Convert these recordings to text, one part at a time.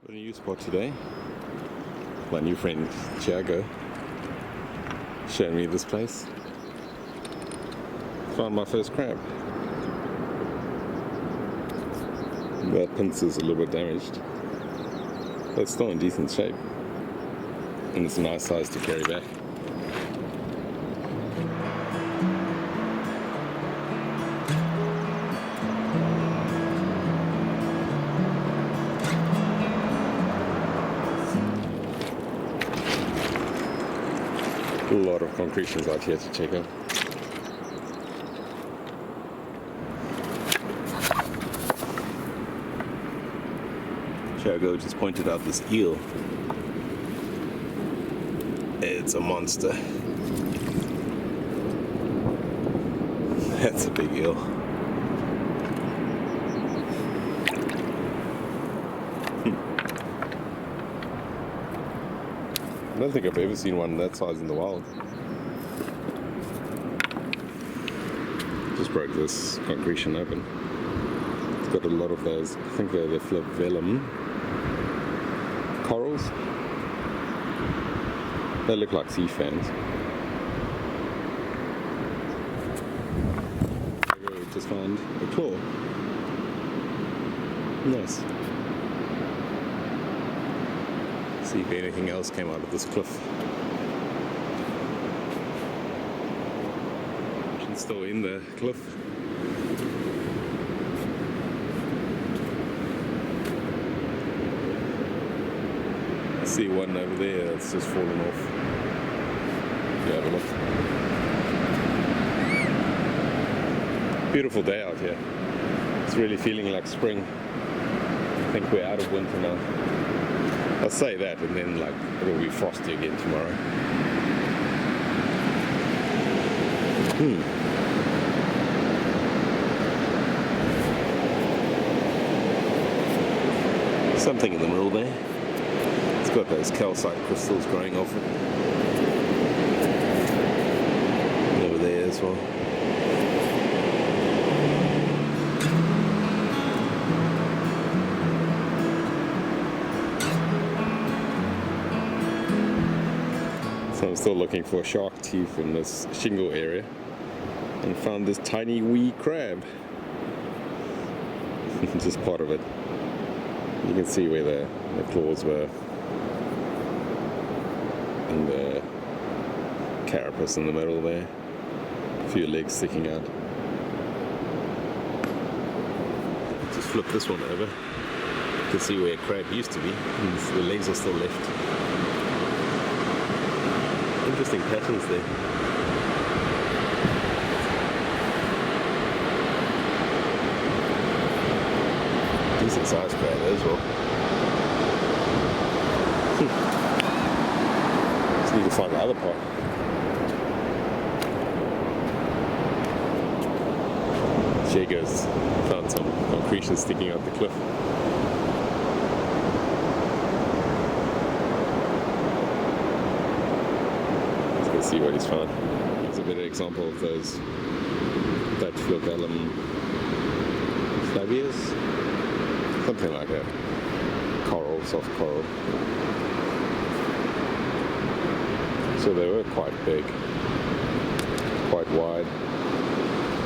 Got a new spot today. My new friend Thiago showed me this place. Found my first crab. That pincer is a little bit damaged, but it's still in decent shape, and it's a nice size to carry back. A lot of concretions out here to check out. Thiago just pointed out this eel. It's a monster. That's a big eel. I don't think I've ever seen one that size in the wild. Just broke this concretion open. It's got a lot of those, I think they're the flabellum corals. They look like sea fans. I just found a claw. Nice. See if anything else came out of this cliff. It's still in the cliff. I see one over there that's just fallen off. Yeah, have a look. Beautiful day out here. It's really feeling like spring. I think we're out of winter now. I'll say that, and then like it'll be frosty again tomorrow. Something in the middle there. It's got those calcite crystals growing off it. And over there as well. So I'm still looking for shark teeth in this shingle area, and found this tiny wee crab. Just part of it. You can see where the claws were, and the carapace in the middle there. A few legs sticking out. Just flip this one over. You can see where a crab used to be, and the legs are still left. Interesting patterns there. Decent sized crab as well. Just need to find the other part. Thiago's found some concretion sticking out the cliff. See what he's found. Here's a better example of those Dutch flabellum flavias, something like that. Coral, soft coral. So they were quite big, quite wide.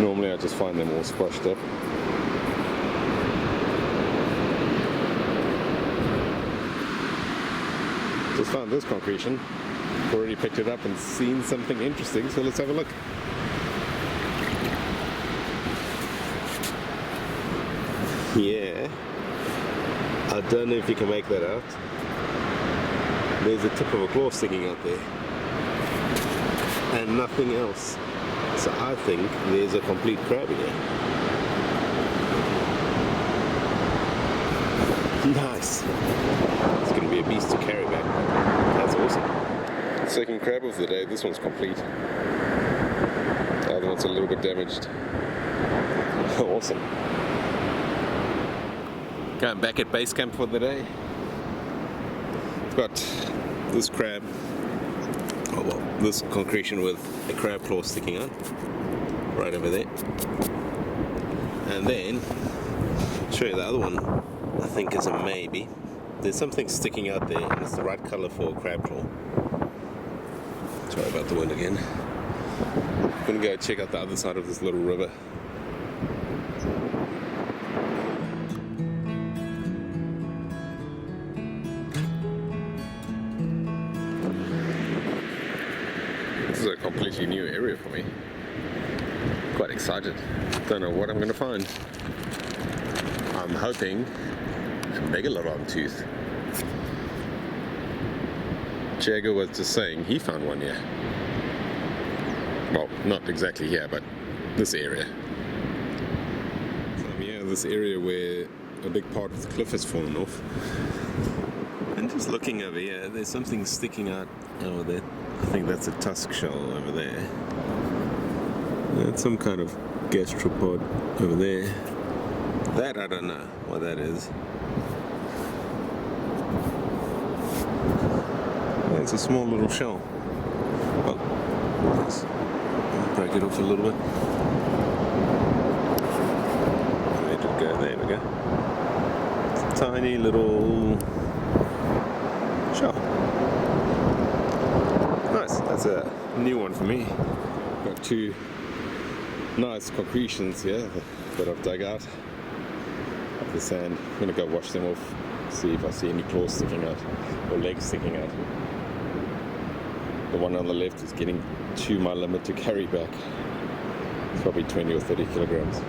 Normally I just find them all squashed up. Just found this concretion. Already picked it up and seen something interesting, so let's have a look. Yeah, I don't know if you can make that out. There's a tip of a claw sticking out there, and nothing else. So I think there's a complete crab here. Nice. It's going to be a beast to carry back. That's awesome. Second crab of the day. This one's complete. The other one's a little bit damaged. Awesome. Going back at base camp for the day. We've got this crab. Oh well, this concretion with a crab claw sticking out. Right over there. And then show you the other one. I think is a maybe. there's something sticking out there, and it's the right color for a crab claw. Sorry about the wind again. I'm gonna go check out the other side of this little river. This is a completely new area for me. Quite excited. Don't know what I'm gonna find. I'm hoping a megalodon tooth. Thiago was just saying he found one here. Well, not exactly here, but this area. So I'm here in this area where a big part of the cliff has fallen off. And just looking over here, there's something sticking out over there. I think that's a tusk shell over there. That's some kind of gastropod over there. That I don't know what that is. It's a small little shell. Oh, let's break it off a little bit. Where did it go? There we go. It's a tiny little shell. Nice. That's a new one for me. Got two nice concretions here that I've dug out of the sand. I'm gonna go wash them off, see if I see any claws sticking out or legs sticking out. The one on the left is getting to my limit to carry back. It's probably 20 or 30 kilograms.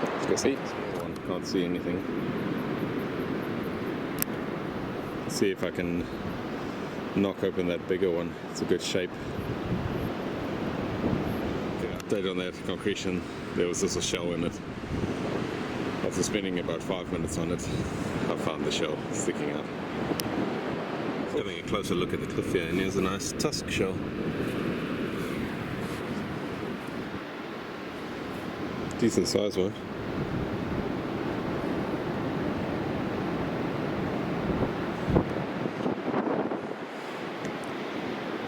Let's go see. Small one, can't see anything. Let's see if I can knock open that bigger one. It's a good shape. Update on that concretion. There was just a shell in it. After spending about 5 minutes on it, I found the shell sticking out. Having a closer look at the cliff here, and here's a nice tusk shell. Decent size one.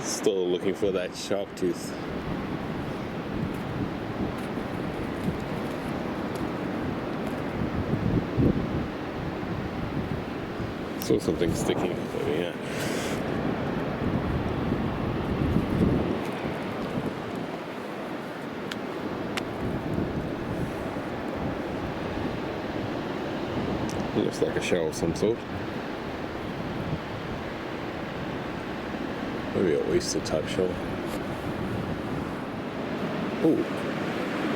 Still looking for that shark tooth. Saw something sticking over here. Looks like a shell of some sort. Maybe an oyster type shell. Oh,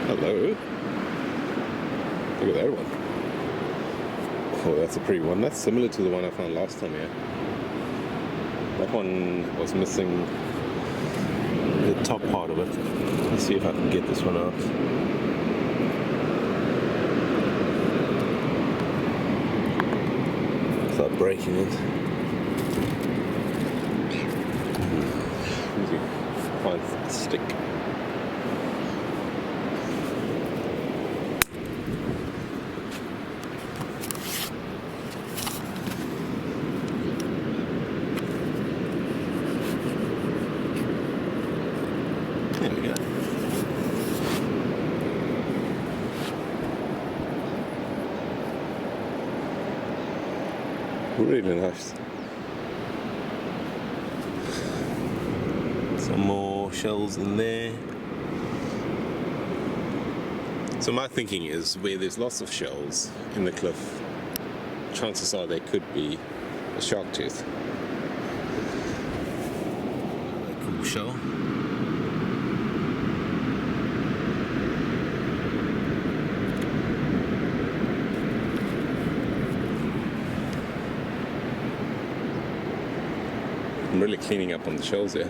hello. Look at that one. Oh, that's a pretty one. That's similar to the one I found last time, yeah. That one was missing the top part of it. Let's see if I can get this one out. Start breaking it. Easy. Find the stick. There we go. Really nice. Some more shells in there. So my thinking is, where there's lots of shells in the cliff, chances are there could be a shark tooth. A cool shell. I'm really cleaning up on the shells here.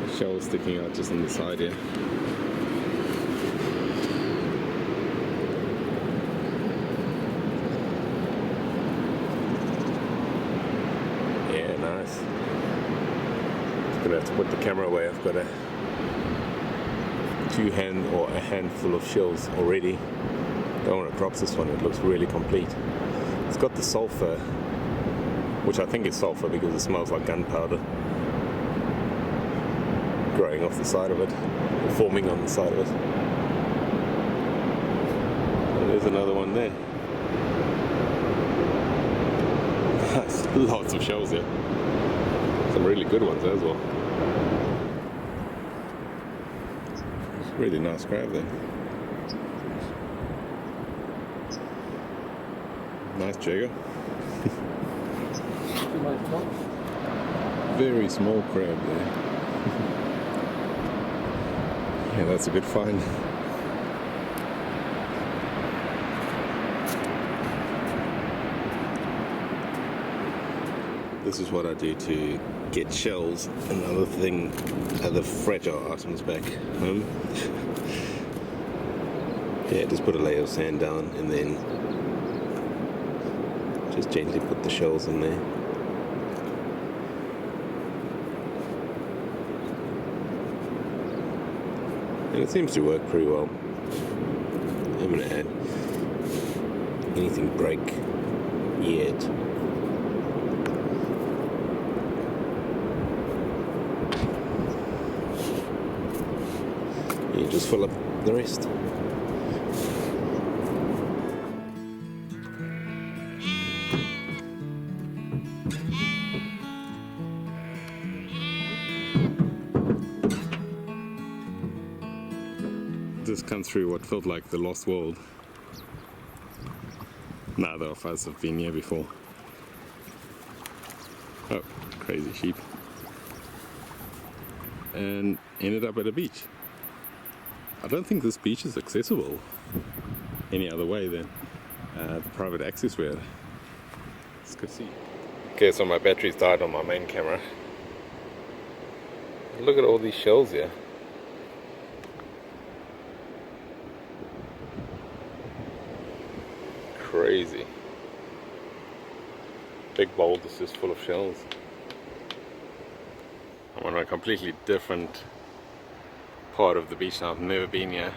The shells sticking out just on the side here. Yeah, nice. Just gonna have to put the camera away. I've got a handful of shells already. Don't want to drop this one. It looks really complete. It's got the sulfur, which I think is sulfur because it smells like gunpowder, growing off the side of it, forming on the side of it. And there's another one there. Lots of shells here. Some really good ones as well. Really nice crab there. Nice jigger. Very small crab there. Yeah, that's a good find. This is what I do to get shells and other fragile items back home. Yeah, just put a layer of sand down and then just gently put the shells in there. And it seems to work pretty well. I'm going to add anything break yet. You just fill up the rest. Just come through what felt like the lost world. Neither of us have been here before. Oh, crazy sheep. And ended up at a beach. I don't think this beach is accessible any other way than the private access way. It's good to see. Okay, so my battery's died on my main camera. Look at all these shells here. Crazy. Big bowl is just full of shells. I'm on a completely different part of the beach now. I've never been here.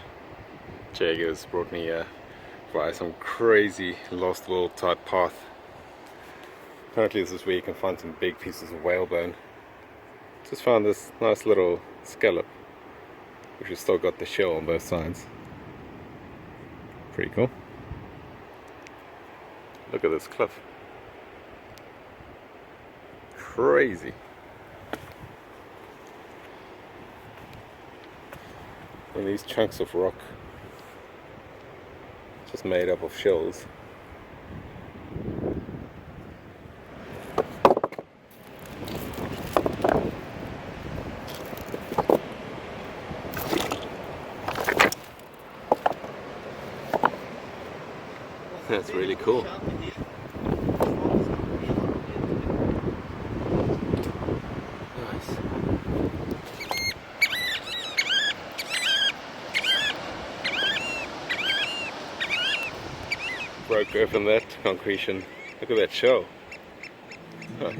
Jager's brought me here via some crazy lost world type path. Apparently this is where you can find some big pieces of whalebone. Just found this nice little scallop which has still got the shell on both sides. Pretty cool. Look at this cliff. Crazy. And these chunks of rock just made up of shells. That's really cool. Broke open that concretion. Look at that shell. Nice.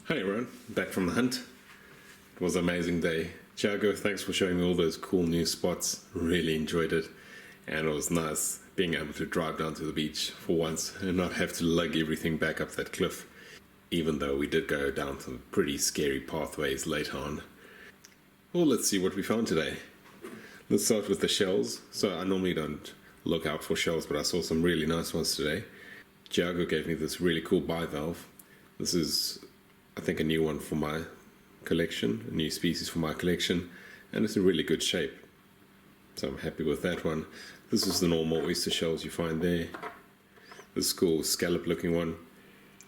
Hi everyone, back from the hunt. It was an amazing day. Thiago, thanks for showing me all those cool new spots. Really enjoyed it. And it was nice being able to drive down to the beach for once and not have to lug everything back up that cliff, even though we did go down some pretty scary pathways later on. Well, let's see what we found today. Let's start with the shells. So I normally don't look out for shells, but I saw some really nice ones today. Thiago gave me this really cool bivalve. This is, I think, a new one for my collection, a new species for my collection, and it's in really good shape. So I'm happy with that one. This is the normal oyster shells you find there. This cool scallop looking one.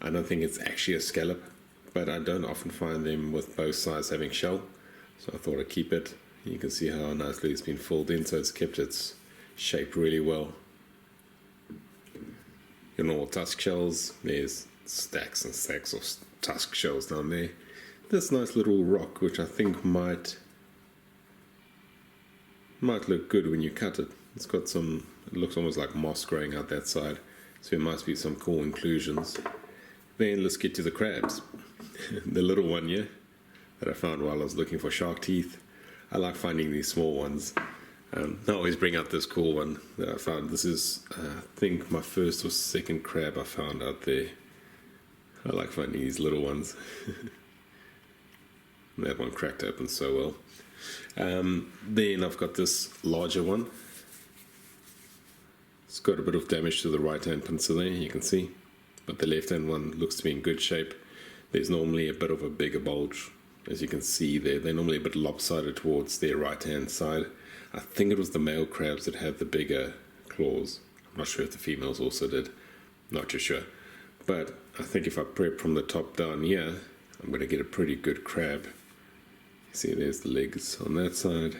I don't think it's actually a scallop, but I don't often find them with both sides having shell. So I thought I'd keep it. You can see how nicely it's been filled in, so it's kept its shape really well. Your normal tusk shells, there's stacks and stacks of tusk shells down there. This nice little rock, which I think might look good when you cut it. It's got some, it looks almost like moss growing out that side, so there must be some cool inclusions. Then let's get to the crabs. The little one here that I found while I was looking for shark teeth. I like finding these small ones. I always bring out this cool one that I found. This is, I think, my first or second crab I found out there. I like finding these little ones. That one cracked open so well. Then I've got this larger one. It's got a bit of damage to the right hand pincer there, you can see, but the left hand one looks to be in good shape. There's normally a bit of a bigger bulge, as you can see there. They're normally a bit lopsided towards their right hand side. I think it was the male crabs that had the bigger claws. I'm not sure if the females also did, not too sure. But I think if I prep from the top down here, I'm going to get a pretty good crab. You see there's the legs on that side,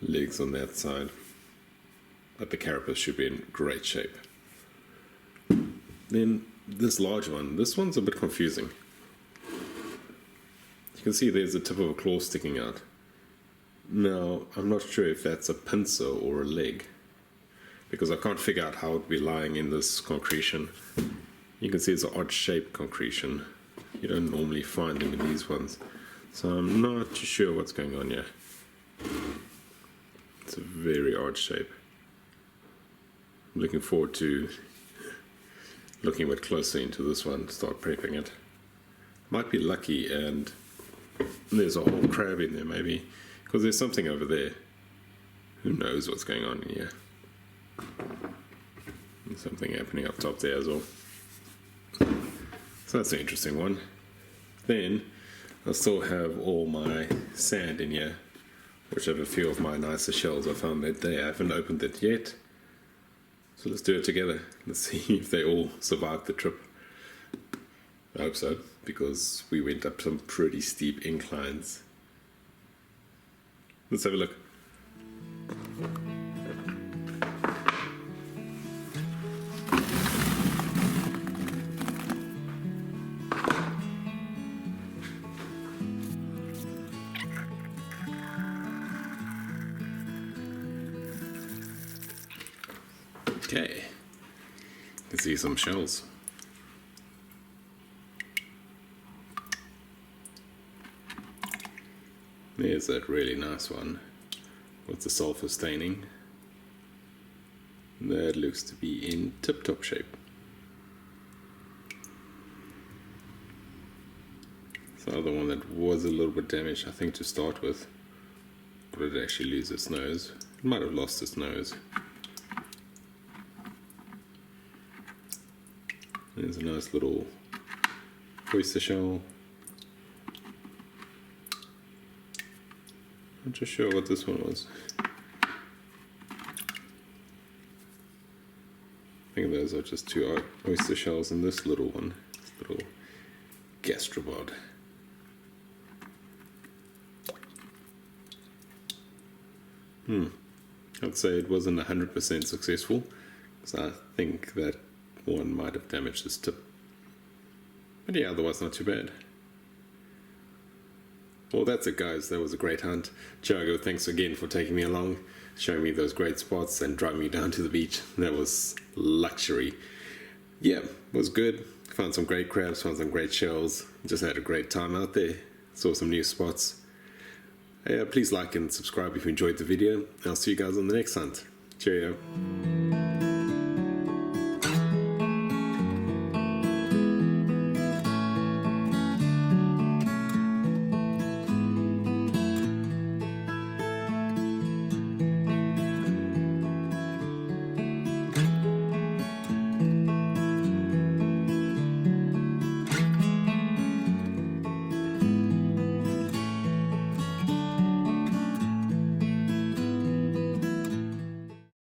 legs on that side. But the carapace should be in great shape. Then this large one, this one's a bit confusing. You can see there's the tip of a claw sticking out. Now, I'm not sure if that's a pincer or a leg, because I can't figure out how it would be lying in this concretion. You can see it's an odd shaped concretion. You don't normally find them in these ones. So I'm not too sure what's going on here. It's a very odd shape. I'm looking forward to looking a bit closer into this one, start prepping it. Might be lucky and there's a whole crab in there maybe, because there's something over there. Who knows what's going on in here. There's something happening up top there as well. So that's an interesting one. Then I still have all my sand in here, which have a few of my nicer shells I found that day. I haven't opened it yet. So let's do it together. Let's see if they all survived the trip. I hope so, because we went up some pretty steep inclines. Let's have a look. Okay, you can see some shells. There's that really nice one with the sulfur staining. That looks to be in tip-top shape. The other one that was a little bit damaged, I think, to start with, but it actually lose its nose. It might have lost its nose. There's a nice little oyster shell. I'm not sure what this one was. I think those are just two oyster shells and this little one, this little gastrobod. I'd say it wasn't 100% successful, because I think that one might have damaged this tip. But yeah, otherwise not too bad. Well, that's it guys, that was a great hunt. Thiago, thanks again for taking me along, showing me those great spots and driving me down to the beach. That was luxury. Yeah, it was good. Found some great crabs, found some great shells. Just had a great time out there. Saw some new spots. Please like and subscribe if you enjoyed the video. I'll see you guys on the next hunt. Cheerio.